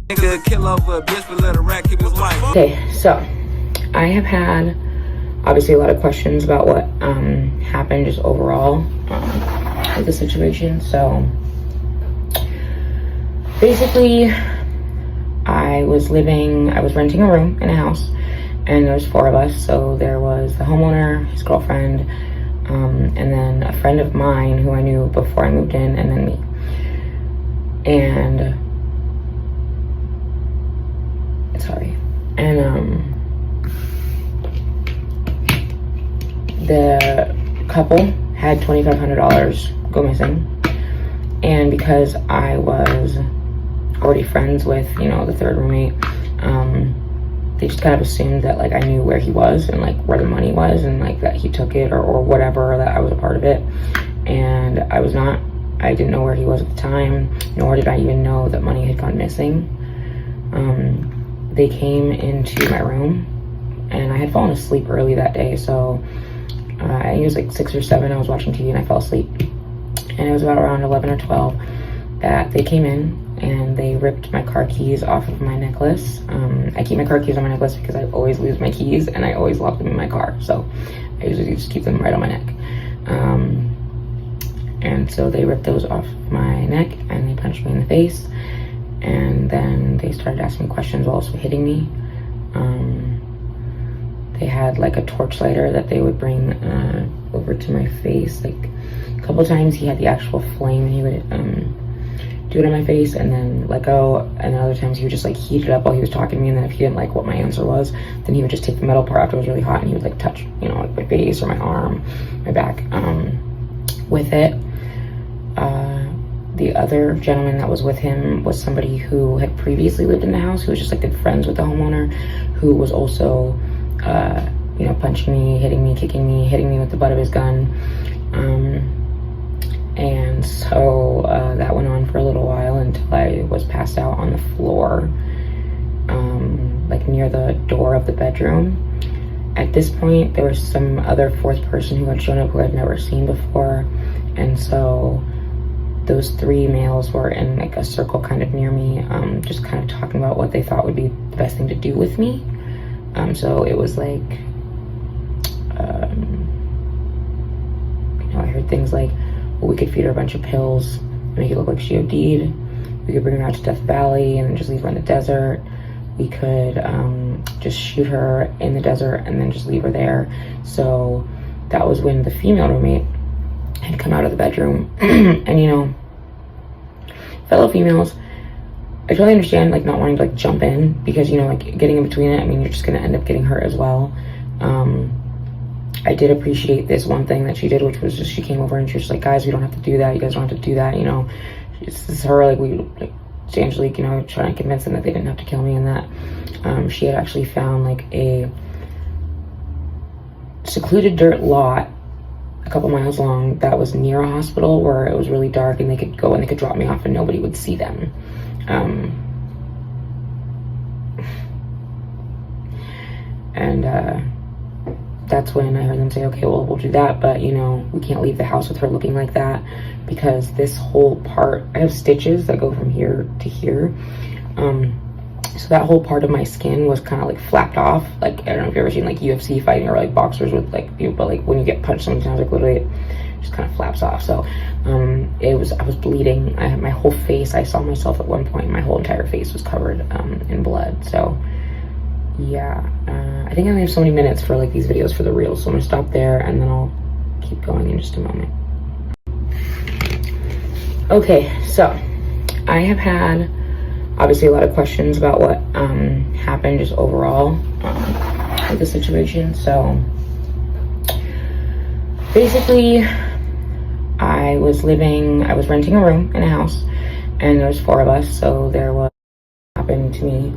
Okay, so I have had obviously a lot of questions about what happened just overall with the situation. So basically, I was renting a room in a house, and there was 4 of us. So there was the homeowner, his girlfriend, and then a friend of mine who I knew before I moved in, and then me. And the couple had $2,500 go missing, and because I was already friends with, you know, the third roommate, they just kind of assumed that like I knew where he was and like where the money was, and like that he took it or whatever, that I was a part of it. And I was not. I didn't know where he was at the time, nor did I even know that money had gone missing. They came into my room, and I had fallen asleep early that day, so I think it was like 6 or 7. I was watching TV and I fell asleep, and it was about around 11 or 12 that they came in and they ripped my car keys off of my necklace. I keep my car keys on my necklace because I always lose my keys and I always lock them in my car, so I usually just keep them right on my neck. And so they ripped those off my neck and they punched me in the face, and then they started asking me questions while also hitting me. They had like a torch lighter that they would bring over to my face. Like a couple times he had the actual flame and he would do it on my face and then let go, and then other times he would just like heat it up while he was talking to me, and then if he didn't like what my answer was, then he would just take the metal part after it was really hot and he would like touch, you know, like my face or my arm, my back with it. The other gentleman that was with him was somebody who had previously lived in the house, who was just like good friends with the homeowner, who was also you know, punching me, hitting me, kicking me, hitting me with the butt of his gun. And so that went on for a little while until I was passed out on the floor, like near the door of the bedroom. At this point, there was some other 4th person who had shown up who I'd never seen before, and so those 3 males were in like a circle kind of near me, just kind of talking about what they thought would be the best thing to do with me. So it was like, you know, I heard things like, well, we could feed her a bunch of pills, make it look like she OD'd. We could bring her out to Death Valley and then just leave her in the desert. We could just shoot her in the desert and then just leave her there. So that was when the female roommate had come out of the bedroom. And, you know, fellow females, I totally understand like not wanting to like jump in, because, you know, like getting in between it, I mean, you're just gonna end up getting hurt as well. I did appreciate this one thing that she did, which was just she came over and she was like, guys, we don't have to do that, you guys don't have to do that, you know. This is her, like, we like Angelique, you know, trying to convince them that they didn't have to kill me, and that she had actually found like a secluded dirt lot a couple miles long that was near a hospital where it was really dark and they could go and they could drop me off and nobody would see them. That's when I heard them say, okay, well, we'll do that, but, you know, we can't leave the house with her looking like that, because this whole part, I have stitches that go from here to here. So that whole part of my skin was kind of like flapped off. Like, I don't know if you've ever seen like UFC fighting or like boxers with like people, but like when you get punched sometimes, like literally it just kind of flaps off. So I was bleeding. I had my whole face, I saw myself at one point, my whole entire face was covered in blood. So yeah, I think I only have so many minutes for like these videos for the reels, so I'm gonna stop there and then I'll keep going in just a moment. Okay, so I have had obviously a lot of questions about what happened just overall with the situation. So basically, I was renting a room in a house, and there was 4 of us, so there was happened to me.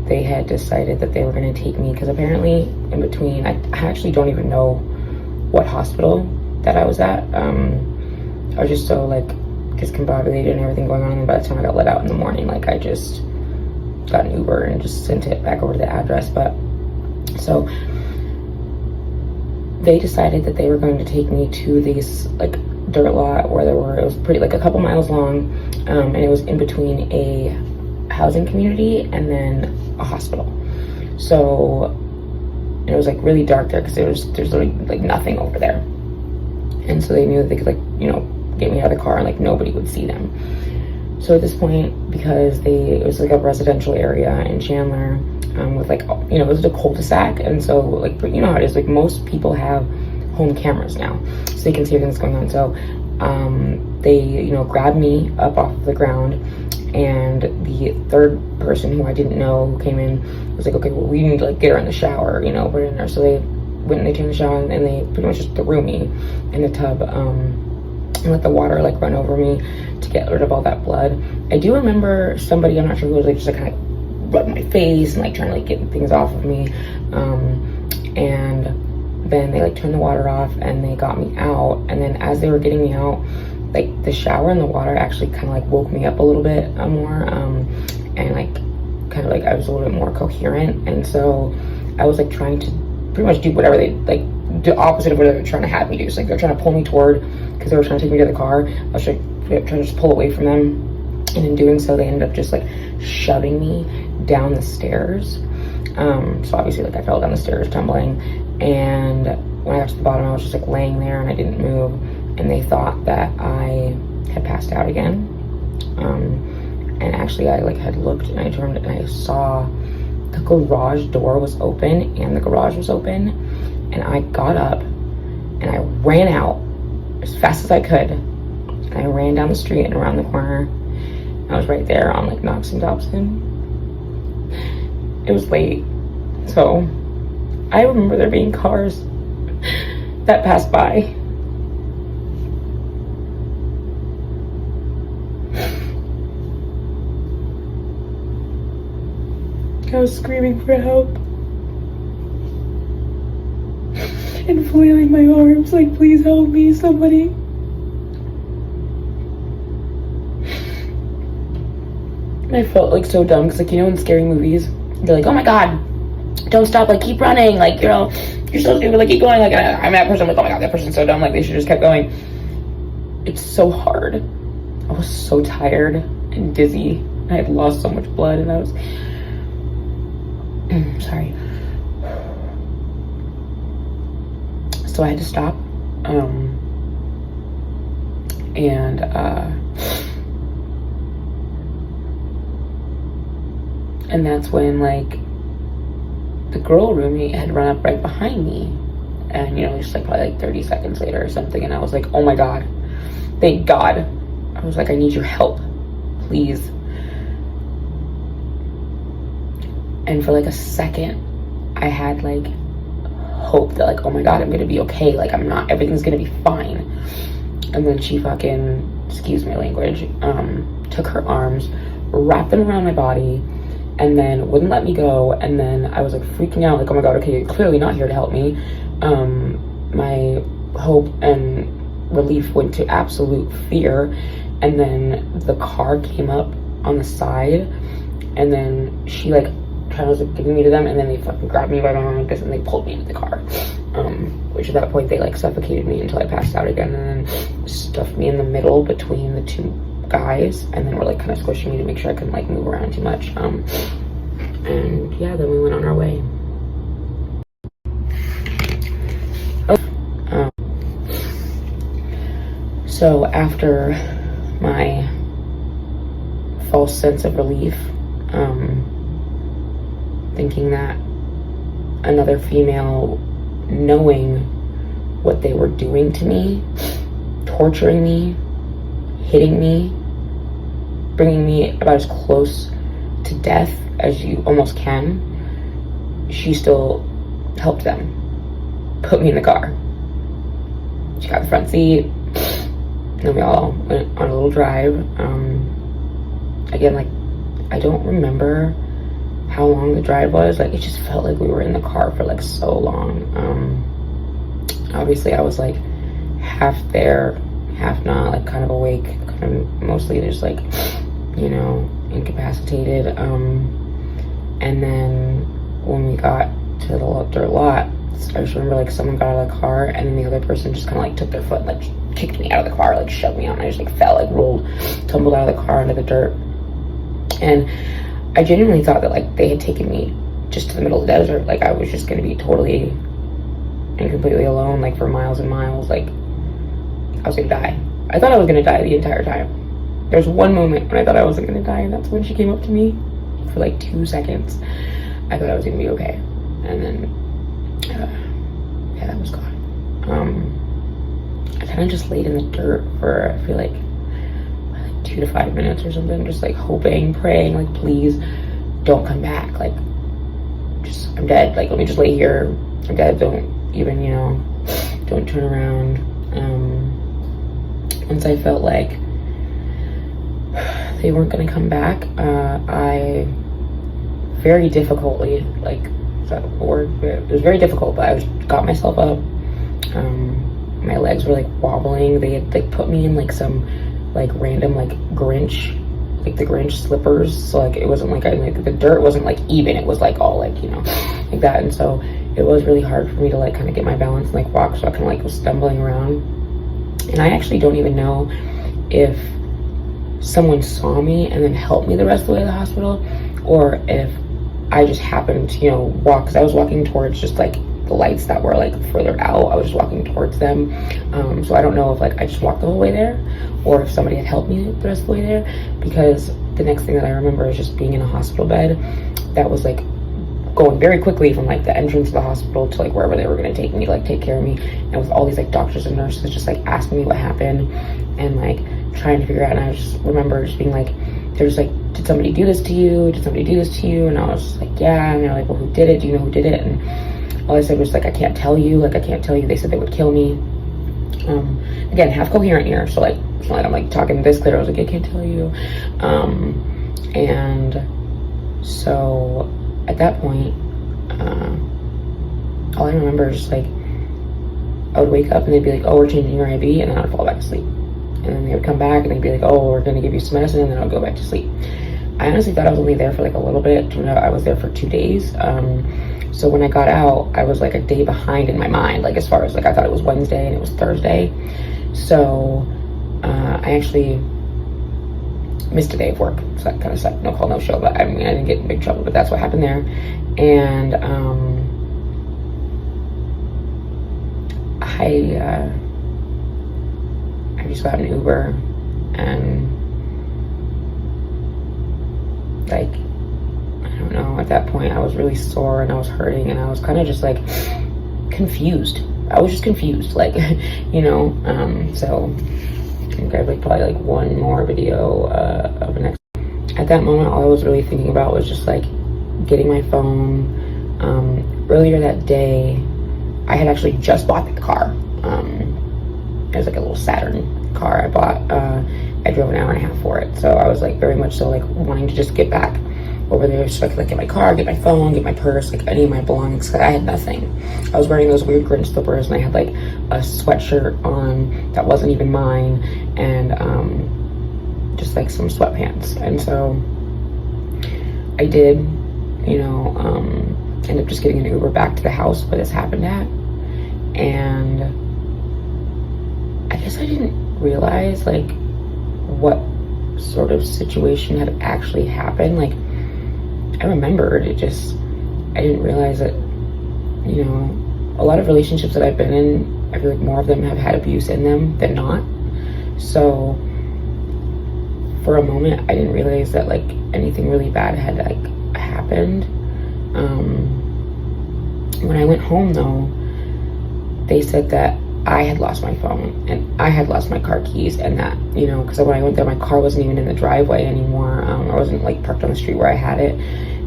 They had decided that they were going to take me, because apparently in between, I actually don't even know what hospital that I was at. I was just so like discombobulated and everything going on, and by the time I got let out in the morning, like I just got an Uber and just sent it back over to the address. But so they decided that they were going to take me to this like dirt lot where it was pretty like a couple miles long, and it was in between a housing community and then a hospital. So it was like really dark there because there's literally like nothing over there. And so they knew that they could, like, you know, get me out of the car and like nobody would see them. So at this point, because it was like a residential area in Chandler, with like, you know, it was a cul-de-sac, and so like, you know how it is, like most people have home cameras now, so they can see everything that's going on. So they, you know, grabbed me up off of the ground, and the third person who I didn't know who came in was like, okay, well, we need to like get her in the shower, you know, put her in there. So they went and they turned the shower, and they pretty much just threw me in the tub, and let the water like run over me to get rid of all that blood. I do remember somebody, I'm not sure who, was like just like kind of rub my face and like trying to like get things off of me, and then they like turned the water off and they got me out. And then as they were getting me out, like the shower and the water actually kind of like woke me up a little bit more, and like kind of like I was a little bit more coherent. And so I was like trying to pretty much do whatever they like, the opposite of what they were trying to have me do. So like they're trying to pull me toward, because they were trying to take me to the car, I was like trying to just pull away from them. And in doing so, they ended up just like shoving me down the stairs. So obviously like I fell down the stairs tumbling, and when I got to the bottom, I was just like laying there and I didn't move, and they thought that I had passed out again. And actually I like had looked and I turned and I saw the garage door was open and the garage was open, and I got up and I ran out as fast as I could, and I ran down the street and around the corner. I was right there on like Knox and Dobson. It was late, so I remember there being cars that passed by. I was screaming for help and flailing my arms like, please help me, somebody. And I felt like so dumb, because like, you know, in scary movies they're like, oh my god, don't stop, like keep running, like, you know, you're so stupid, like keep going. Like I'm that person, I'm like, oh my god, that person's so dumb, like they should just kept going. It's so hard. I was so tired and dizzy. I had lost so much blood, and I was sorry. So I had to stop, and that's when like the girl roommate had run up right behind me, and you know, just like probably like 30 seconds later or something, and I was like, oh my god, thank god. I was like, I need your help, please. And for like a second I had like hope that like, oh my god, I'm gonna be okay, like I'm not, everything's gonna be fine. And then she fucking, excuse my language, took her arms, wrapped them around my body, and then wouldn't let me go. And then I was like freaking out, like, oh my god, okay, you're clearly not here to help me. My hope and relief went to absolute fear. And then the car came up on the side, and then she like kind of was like giving me to them, and then they fucking grabbed me by my arm like this and they pulled me into the car, which at that point they like suffocated me until I passed out again, and then stuffed me in the middle between the two guys, and then were like kind of squishing me to make sure I couldn't like move around too much, and yeah, then we went on our way. So after my false sense of relief, thinking that another female, knowing what they were doing to me, torturing me, hitting me, bringing me about as close to death as you almost can, she still helped them put me in the car. She got the front seat, and then we all went on a little drive. Again, like, I don't remember how long the drive was. Like, it just felt like we were in the car for like so long. Obviously I was like half there, half not, like kind of awake, kind of mostly just like, you know, incapacitated. And then when we got to the dirt lot, I just remember like someone got out of the car, and then the other person just kind of like took their foot and like kicked me out of the car, like shoved me out, and I just like fell, like rolled, tumbled out of the car into the dirt. And I genuinely thought that like they had taken me just to the middle of the desert. Like I was just gonna be totally and completely alone, like for miles and miles. Like I was gonna die. I thought I was gonna die the entire time. There's one moment when I thought I wasn't gonna die, and that's when she came up to me for like 2 seconds. I thought I was gonna be okay, and then yeah, that was gone. I kind of just laid in the dirt for, I feel like 2 to 5 minutes or something, just like hoping, praying, like please don't come back, like just I'm dead, like let me just lay here, I'm dead, don't even, you know, don't turn around. Once I felt like they weren't gonna come back, I very difficultly, like, is that a word? It was very difficult, but I got myself up. My legs were like wobbling. They had like put me in like some like random like Grinch, like the Grinch slippers. So like it wasn't like the dirt wasn't like even. It was like all like, you know, like that. And so it was really hard for me to like kind of get my balance and like walk. So I kind of like was stumbling around. And I actually don't even know if someone saw me and then helped me the rest of the way to the hospital, or if I just happened to, you know, walk, because I was walking towards just like the lights that were like further out. I was just walking towards them. So I don't know if like I just walked the whole way there, or if somebody had helped me the rest of the way there, because the next thing that I remember is just being in a hospital bed that was like going very quickly from like the entrance of the hospital to like wherever they were going to take me to like take care of me, and with all these like doctors and nurses just like asking me what happened and like trying to figure out. And I just remember just being like, they're just like, did somebody do this to you? Did somebody do this to you? And I was just like, yeah. And they're like, well, who did it? Do you know who did it? And all I said was like, I can't tell you. Like, I can't tell you. They said they would kill me. Again, half coherent here. So like, it's not like I'm like talking this clear. I was like, I can't tell you. And so at that point, all I remember is just like, I would wake up and they'd be like, oh, we're changing your IV, and then I'd fall back to sleep. And then they would come back and they'd be like, oh, we're gonna give you some medicine, and then I'll go back to sleep. I honestly thought I was only there for like a little bit. Turned out I was there for 2 days. So when I got out, I was like a day behind in my mind, like as far as like I thought it was Wednesday and it was Thursday. So I actually missed a day of work, so that kind of sucked. No call, no show, but I mean, I didn't get in big trouble, but that's what happened there. And I just got an Uber, and like, I don't know, at that point I was really sore and I was hurting, and I was kind of just like confused. I was just confused, like, you know. So I think I have like probably like one more video of the next. At that moment, all I was really thinking about was just like getting my phone. Earlier that day, I had actually just bought the car. It was like a little Saturn car I bought. I drove an hour and a half for it. So I was like very much so like wanting to just get back over there so I could like get my car, get my phone, get my purse, like any of my belongings, because I had nothing. I was wearing those weird Grinch slippers, and I had like a sweatshirt on that wasn't even mine, and just like some sweatpants. And so I did, you know, end up just getting an Uber back to the house where this happened at. And I guess I didn't realize like what sort of situation had actually happened. Like, I remembered it, just I didn't realize that, you know, a lot of relationships that I've been in, I feel like more of them have had abuse in them than not. So for a moment I didn't realize that like anything really bad had like happened. When I went home though, they said that I had lost my phone and I had lost my car keys, and that, you know, because when I went there, my car wasn't even in the driveway anymore. I wasn't like parked on the street where I had it.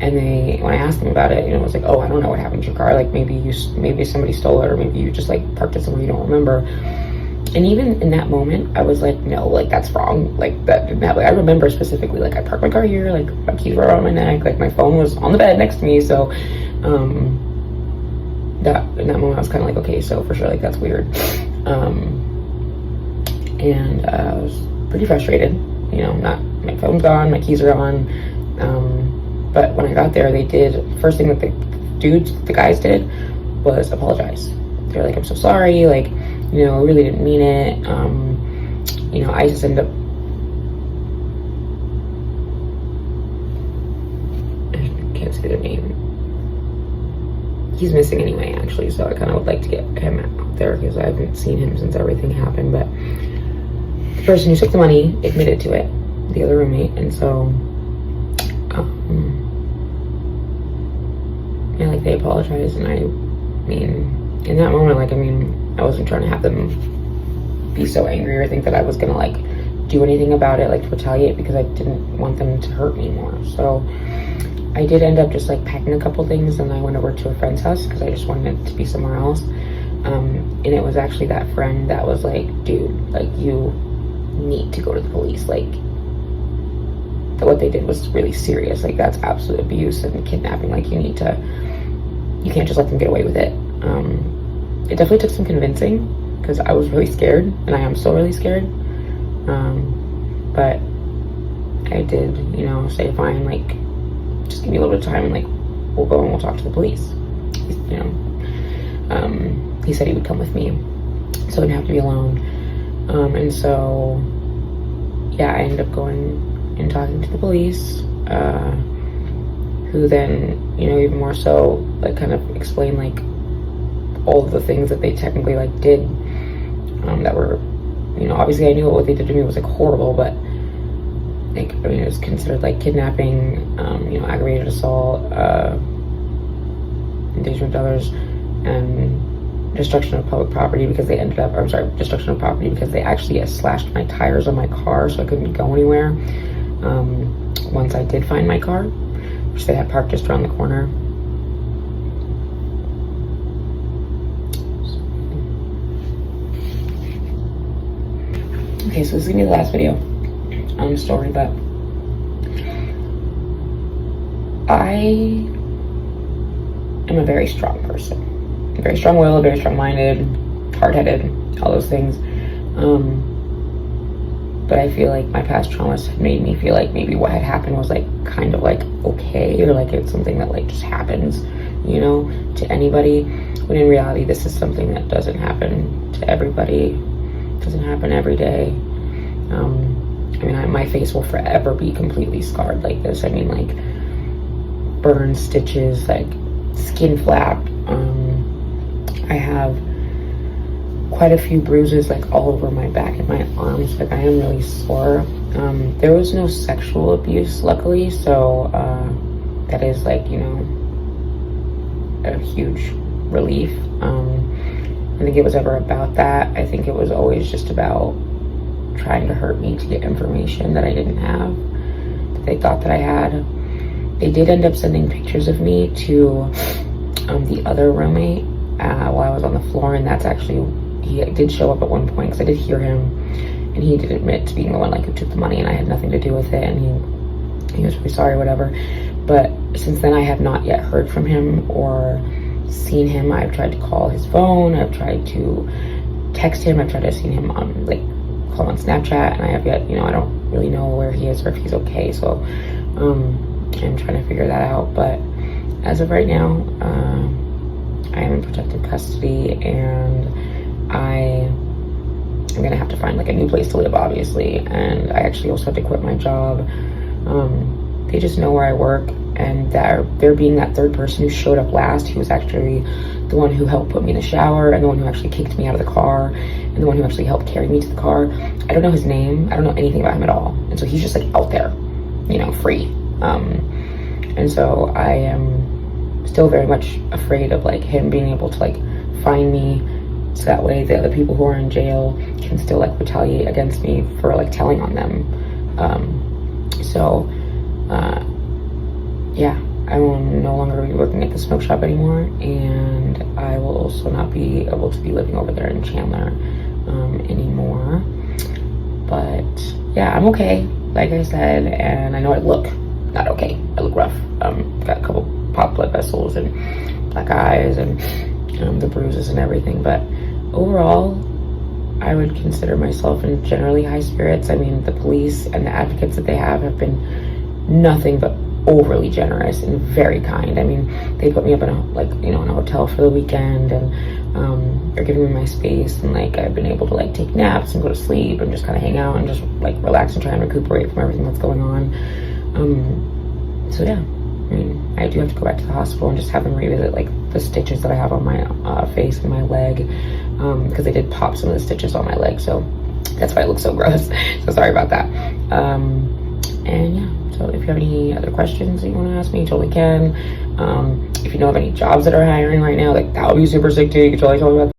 And when I asked them about it, you know, it was like, oh, I don't know what happened to your car. Like maybe somebody stole it, or maybe you just like parked it somewhere you don't remember. And even in that moment, I was like, no, like that's wrong. Like that didn't happen. I remember specifically, like I parked my car here, like my keys were around my neck, like my phone was on the bed next to me. So, that in that moment I was kind of like, okay, so for sure, like that's weird. And I was pretty frustrated, you know, my phone's gone, my keys are gone. But when I got there, they did, first thing that the guys did was apologize. They're like, I'm so sorry, like, you know, I really didn't mean it. You know, I just ended up say their name. He's missing anyway, actually, so I kind of would like to get him out there because I haven't seen him since everything happened. But the person who took the money admitted to it, the other roommate, and so yeah, like, they apologized, and I mean, in that moment, like, I mean, I wasn't trying to have them be so angry or think that I was gonna like do anything about it, like retaliate, because I didn't want them to hurt me more. So I did end up just like packing a couple things, and I went over to a friend's house because I just wanted it to be somewhere else. And it was actually that friend that was like, dude, like, you need to go to the police. Like, what they did was really serious. Like, that's absolute abuse and kidnapping. Like, you can't just let them get away with it. It definitely took some convincing because I was really scared, and I am still really scared. But I did, you know, say, fine, like, just give me a little bit of time, and like, we'll go and we'll talk to the police. You know, he said he would come with me, so I didn't have to be alone. And so, yeah, I ended up going and talking to the police, who then, you know, even more so, like, kind of explained like all of the things that they technically like did, that were, you know, obviously I knew what they did to me was like horrible, but like, I mean, it was considered like kidnapping, you know, aggravated assault, endangerment of others, and destruction of public property, because they ended up, I'm sorry, destruction of property because they actually slashed my tires on my car, so I couldn't go anywhere. Once I did find my car, which they had parked just around the corner. Okay, so this is gonna be the last video story, but I am a very strong person, very strong-willed, very strong-minded, hard-headed, all those things. But I feel like my past traumas had made me feel like maybe what had happened was like kind of like okay, or like it's something that like just happens, you know, to anybody. When in reality, this is something that doesn't happen to everybody. Doesn't happen every day. I mean, my face will forever be completely scarred like this. I mean, like, burns, stitches, like skin flap. I have quite a few bruises like all over my back and my arms. Like, I am really sore. There was no sexual abuse, luckily, so that is like, you know, a huge relief. I think it was ever about that. I think it was always just about trying to hurt me to get information that I didn't have, that they thought that I had. They did end up sending pictures of me to the other roommate while I was on the floor, and that's actually, he did show up at one point because I did hear him, and he did admit to being the one like who took the money, and I had nothing to do with it, and he was really sorry, whatever. But since then, I have not yet heard from him or seen him. I've tried to call his phone, I've tried to text him, I've tried to see him on, like, call on Snapchat, and I have yet, you know, I don't really know where he is or if he's okay, so I'm trying to figure that out. But as of right now, I am in protective custody, and I'm gonna have to find like a new place to live, obviously, and I actually also have to quit my job. They just know where I work, and there being that third person who showed up last, he was actually the one who helped put me in the shower, and the one who actually kicked me out of the car, and the one who actually helped carry me to the car. I don't know his name, I don't know anything about him at all, and so he's just like out there, you know, free. And so I am still very much afraid of like him being able to like find me, so that way the other people who are in jail can still like retaliate against me for like telling on them. Yeah, I will no longer be working at the smoke shop anymore, and I will also not be able to be living over there in Chandler anymore. But yeah, I'm okay, like I said, and I know I look not okay. I look rough. Got a couple popped blood vessels and black eyes and the bruises and everything, but overall, I would consider myself in generally high spirits. I mean, the police and the advocates that they have been nothing but overly generous and very kind. I mean, they put me up in a, like, you know, in a hotel for the weekend, and they're giving me my space, and like I've been able to like take naps and go to sleep and just kind of hang out and just like relax and try and recuperate from everything that's going on. So yeah, I mean, I do have to go back to the hospital and just have them revisit like the stitches that I have on my face and my leg, because they did pop some of the stitches on my leg, so that's why it looks so gross. So sorry about that. And yeah, so if you have any other questions that you want to ask me, you totally can. If you know of any jobs that are hiring right now, like that would be super sick too. You can totally tell me about